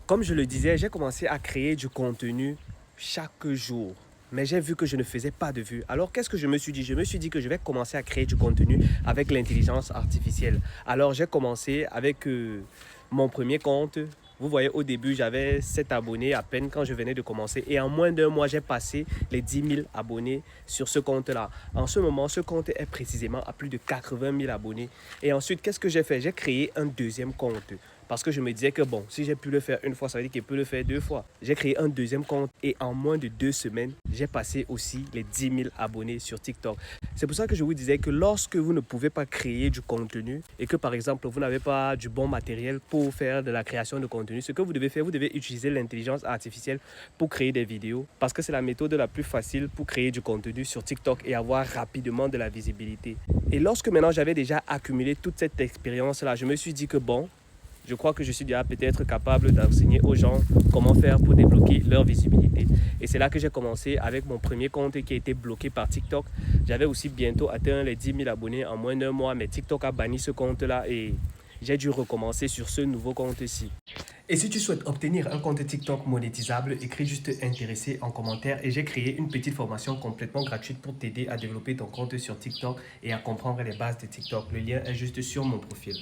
Comme je le disais, j'ai commencé à créer du contenu chaque jour. Mais j'ai vu que je ne faisais pas de vues. Alors, qu'est-ce que je me suis dit? Je me suis dit que je vais commencer à créer du contenu avec l'intelligence artificielle. Alors, j'ai commencé avec mon premier compte. Vous voyez, au début, j'avais 7 abonnés à peine quand je venais de commencer. Et en moins d'un mois, j'ai passé les 10 000 abonnés sur ce compte-là. En ce moment, ce compte est précisément à plus de 80 000 abonnés. Et ensuite, qu'est-ce que j'ai fait? J'ai créé un deuxième compte. Parce que je me disais que bon, si j'ai pu le faire une fois, ça veut dire qu'il peut le faire deux fois. J'ai créé un deuxième compte et en moins de 2 semaines, j'ai passé aussi les 10 000 abonnés sur TikTok. C'est pour ça que je vous disais que lorsque vous ne pouvez pas créer du contenu et que par exemple, vous n'avez pas du bon matériel pour faire de la création de contenu, ce que vous devez faire, vous devez utiliser l'intelligence artificielle pour créer des vidéos parce que c'est la méthode la plus facile pour créer du contenu sur TikTok et avoir rapidement de la visibilité. Et lorsque maintenant j'avais déjà accumulé toute cette expérience-là, je me suis dit que bon, je crois que je suis déjà peut-être capable d'enseigner aux gens comment faire pour débloquer leur visibilité. Et c'est là que j'ai commencé avec mon premier compte qui a été bloqué par TikTok. J'avais aussi bientôt atteint les 10 000 abonnés en moins d'un mois, mais TikTok a banni ce compte-là et j'ai dû recommencer sur ce nouveau compte-ci. Et si tu souhaites obtenir un compte TikTok monétisable, écris juste intéressé en commentaire et j'ai créé une petite formation complètement gratuite pour t'aider à développer ton compte sur TikTok et à comprendre les bases de TikTok. Le lien est juste sur mon profil.